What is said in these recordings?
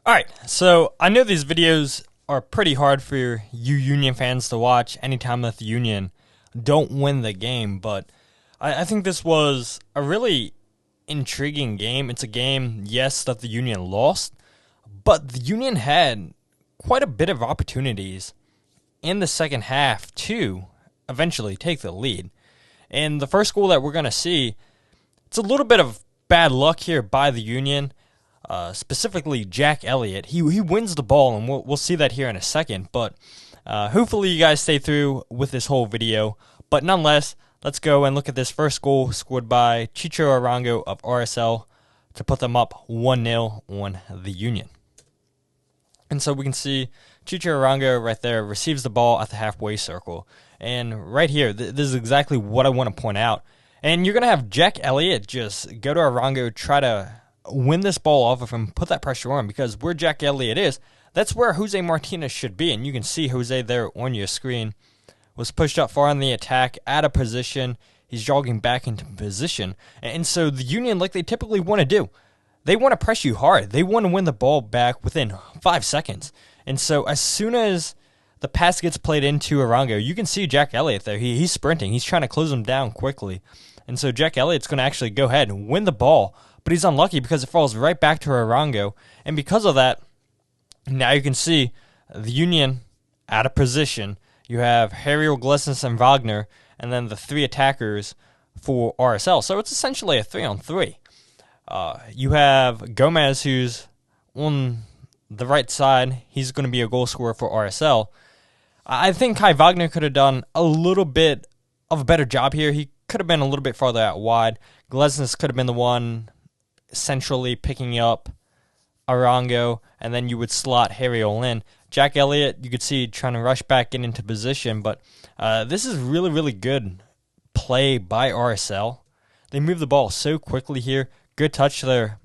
Alright, so I know these videos are pretty hard for you Union fans to watch anytime that the Union don't win the game, but I think this was a really intriguing game. It's a game, yes, that the Union lost, but the Union had quite a bit of opportunities in the second half to eventually take the lead. And the first goal that we're going to see, it's a little bit of bad luck here by the Union. Specifically Jack Elliott. He wins the ball, and we'll see that here in a second. But hopefully you guys stay through with this whole video. But nonetheless, let's go and look at this first goal scored by Chicho Arango of RSL to put them up 1-0 on the Union. And so we can see Chicho Arango right there receives the ball at the halfway circle. And right here, this is exactly what I want to point out. And you're going to have Jack Elliott just go to Arango, try to win this ball off of him, put that pressure on, because where Jack Elliott is, that's where Jose Martinez should be. And you can see Jose there on your screen. Was pushed up far in the attack, out of position. He's jogging back into position. And so the Union, like they typically want to do, they want to press you hard. They want to win the ball back within 5 seconds. And so as soon as the pass gets played into Arango, you can see Jack Elliott there. He's sprinting. He's trying to close him down quickly. And so Jack Elliott's going to actually go ahead and win the ball, but he's unlucky because it falls right back to Arango. And because of that, now you can see the Union out of position. You have Harriel, Glesnes, and Wagner, and then the 3 attackers for RSL. So it's essentially a 3-on-3. You have Gomez, who's on the right side. He's going to be a goal scorer for RSL. I think Kai Wagner could have done a little bit of a better job here. He could have been a little bit farther out wide. Glesnes could have been the one centrally picking up Arango, and then you would slot Harriel in. Jack Elliott, you could see trying to rush back into position, but this is really, really good play by RSL. They move the ball so quickly here. Good touch there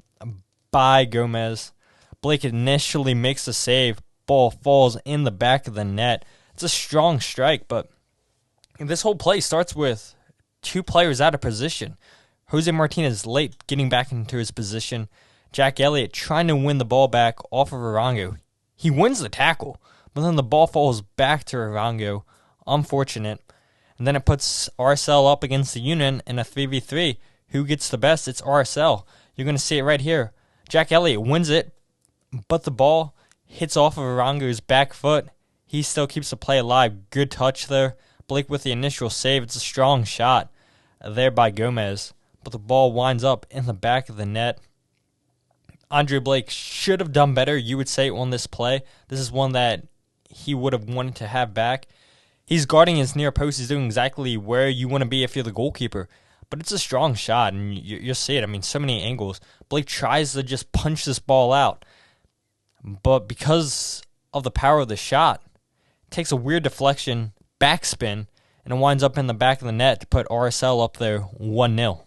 by Gomez. Blake initially makes the save. Ball falls in the back of the net. It's a strong strike, but this whole play starts with 2 players out of position. Jose Martinez late getting back into his position. Jack Elliott trying to win the ball back off of Arango. He wins the tackle, but then the ball falls back to Arango. Unfortunate. And then it puts RSL up against the Union in a 3v3. Who gets the best? It's RSL. You're going to see it right here. Jack Elliott wins it, but the ball hits off of Arango's back foot. He still keeps the play alive. Good touch there. Blake with the initial save. It's a strong shot there by Gomez, but the ball winds up in the back of the net. Andre Blake should have done better, you would say, on this play. This is one that he would have wanted to have back. He's guarding his near post. He's doing exactly where you want to be if you're the goalkeeper. But it's a strong shot, and you'll see it. I mean, so many angles. Blake tries to just punch this ball out, but because of the power of the shot, it takes a weird deflection, backspin, and it winds up in the back of the net to put RSL up there 1-0.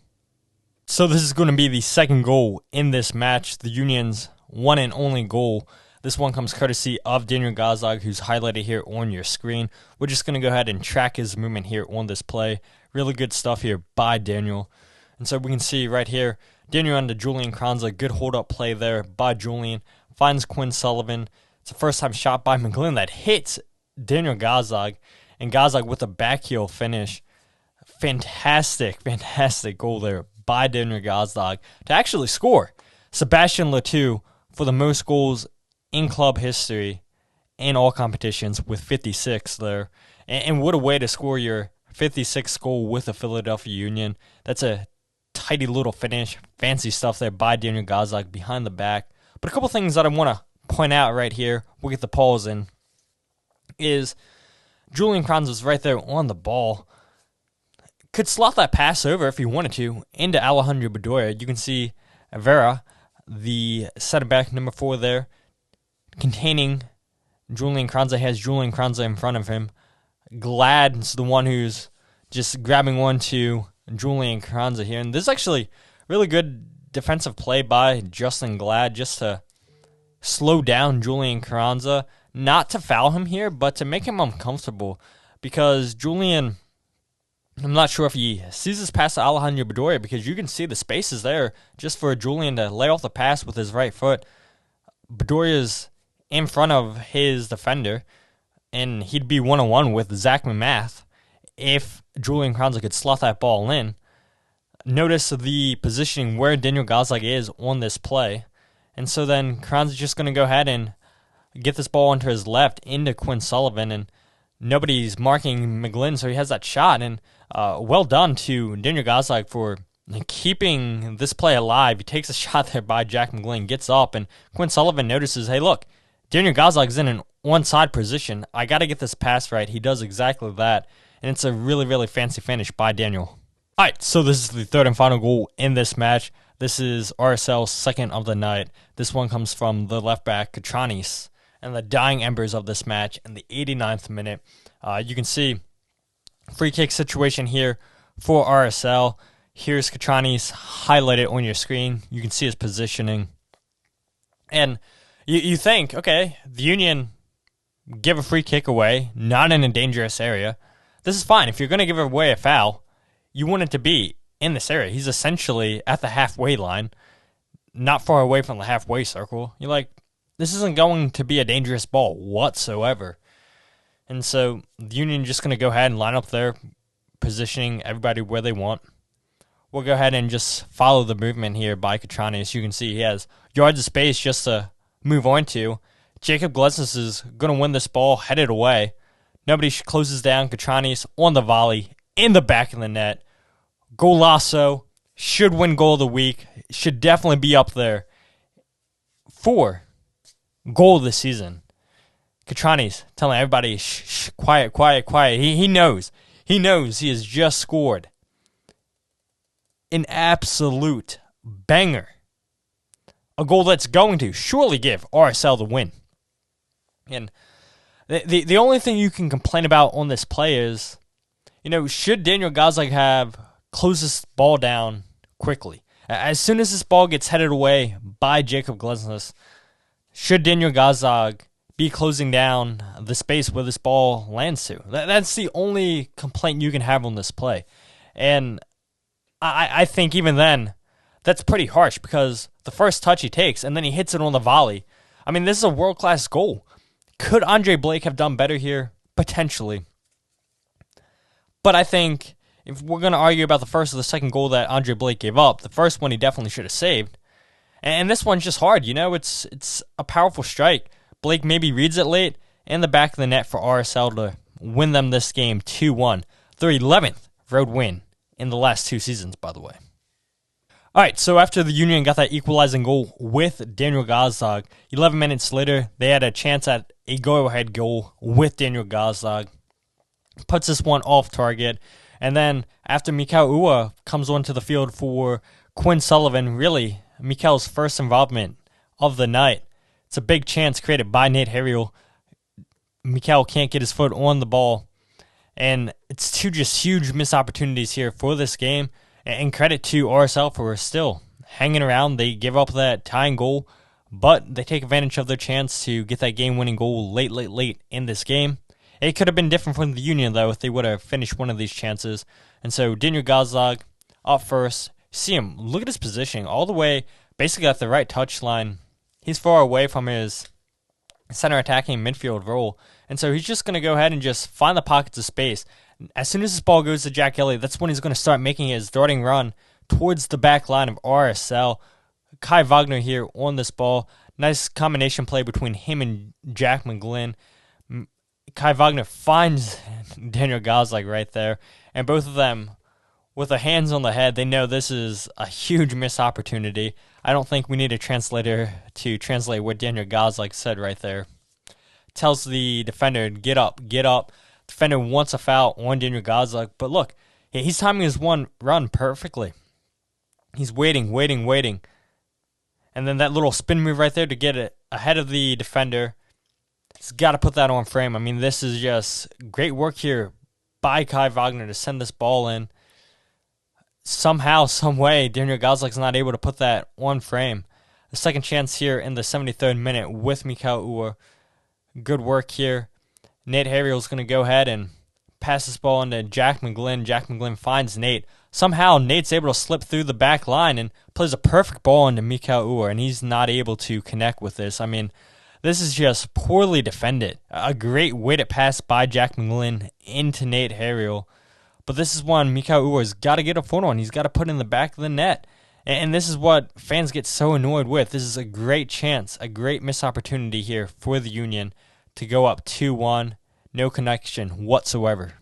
So this is going to be the second goal in this match, the Union's one and only goal. This one comes courtesy of Daniel Gazdag, who's highlighted here on your screen. We're just going to go ahead and track his movement here on this play. Really good stuff here by Daniel. And so we can see right here, Daniel under Julian Kranza. Good hold-up play there by Julian. Finds Quinn Sullivan. It's a first-time shot by McGlynn that hits Daniel Gazdag. And Gazdag with a backheel finish. Fantastic, fantastic goal there by Daniel Gazdag to actually score. Sebastien Le Toux for the most goals in club history in all competitions with 56 there. And what a way to score your 56th goal with the Philadelphia Union. That's a tidy little finish. Fancy stuff there by Daniel Gazdag behind the back. But a couple things that I want to point out right here, we'll get the pause in, is Julian Kranz was right there on the ball. Could slot that pass over if he wanted to into Alejandro Bedoya. You can see Vera, the center back number 4 there, containing Julian Kranza. Has Julian Kranza in front of him. Glad's the one who's just grabbing one to Julian Kranza here. And this is actually really good defensive play by Justin Glad just to slow down Julian Kranza. Not to foul him here, but to make him uncomfortable. Because Julian, I'm not sure if he sees this pass to Alejandro Bedoya, because you can see the spaces there just for Julian to lay off the pass with his right foot. Bedoria's in front of his defender, and he'd be one-on-one with Zach McMath if Julian Kranzler could slot that ball in. Notice the positioning where Daniel Gazdag is on this play. And so then Kranzler's just going to go ahead and get this ball onto his left into Quinn Sullivan, and nobody's marking McGlynn, so he has that shot. And well done to Daniel Gazdag for keeping this play alive. He takes a shot there by Jack McGlynn, gets up, and Quinn Sullivan notices, hey, look, Daniel Gazdag in an onside position. I got to get this pass right. He does exactly that, and it's a really, really fancy finish by Daniel. All right, so this is the third and final goal in this match. This is RSL's second of the night. This one comes from the left back, Katranis, and the dying embers of this match in the 89th minute. You can see free kick situation here for RSL. Here's Katranis highlighted on your screen. You can see his positioning. And you think, okay, the Union give a free kick away, not in a dangerous area. This is fine. If you're going to give away a foul, you want it to be in this area. He's essentially at the halfway line, not far away from the halfway circle. You're like, this isn't going to be a dangerous ball whatsoever. And so the Union just going to go ahead and line up there, positioning everybody where they want. We'll go ahead and just follow the movement here by Katranis. You can see he has yards of space just to move on to. Jacob Glesnes is going to win this ball, headed away. Nobody closes down. Katranis on the volley, in the back of the net. Golasso, should win goal of the week. Should definitely be up there for goal of the season. Katranis telling everybody, shh, quiet, quiet, quiet. He knows. He knows he has just scored an absolute banger. A goal that's going to surely give RSL the win. And the only thing you can complain about on this play is, should Daniel Gazdag have closed this ball down quickly? As soon as this ball gets headed away by Jacob Glesnes, should Daniel Gazdag be closing down the space where this ball lands to? That's the only complaint you can have on this play. And I think even then, that's pretty harsh, because the first touch he takes and then he hits it on the volley. I mean, this is a world-class goal. Could Andre Blake have done better here? Potentially. But I think if we're going to argue about the first or the second goal that Andre Blake gave up, the first one he definitely should have saved. And this one's just hard. It's a powerful strike. Blake maybe reads it late in the back of the net for RSL to win them this game 2-1. Their 11th road win in the last 2 seasons, by the way. All right, so after the Union got that equalizing goal with Daniel Gazdag, 11 minutes later, they had a chance at a go-ahead goal with Daniel Gazdag. Puts this one off target. And then after Mikal Ua comes onto the field for Quinn Sullivan, really Mikel's first involvement of the night, it's a big chance created by Nate Harriel. Mikel can't get his foot on the ball. And it's two just huge missed opportunities here for this game. And credit to RSL for still hanging around. They give up that tying goal, but they take advantage of their chance to get that game-winning goal late in this game. It could have been different from the Union, though, if they would have finished one of these chances. And so Daniel Gazdag up first. See him. Look at his positioning all the way basically at the right touchline. He's far away from his center attacking midfield role. And so he's just going to go ahead and just find the pockets of space. As soon as this ball goes to Jack Elliott, that's when he's going to start making his darting run towards the back line of RSL. Kai Wagner here on this ball. Nice combination play between him and Jack McGlynn. Kai Wagner finds Daniel Gazdag right there. And both of them, with their hands on the head, they know this is a huge missed opportunity. I don't think we need a translator to translate what Daniel Gazdag said right there. Tells the defender, get up, get up. Defender wants a foul on Daniel Gazdag, but look, he's timing his one run perfectly. He's waiting. And then that little spin move right there to get it ahead of the defender. He's got to put that on frame. I mean, this is just great work here by Kai Wagner to send this ball in. Somehow, some way, Daniel Gazlag's not able to put that on frame. The second chance here in the 73rd minute with Mikal Ua. Good work here. Nate Harriel's going to go ahead and pass this ball into Jack McGlynn. Jack McGlynn finds Nate. somehow Nate's able to slip through the back line and plays a perfect ball into Mikhail Uhre, and he's not able to connect with this. I mean, this is just poorly defended. A great weighted pass by Jack McGlynn into Nate Harriel. But this is one Mikhail Uhre's got to get a foot on. He's got to put in the back of the net. And this is what fans get so annoyed with. This is a great chance, a great missed opportunity here for the Union to go up 2-1. No connection whatsoever.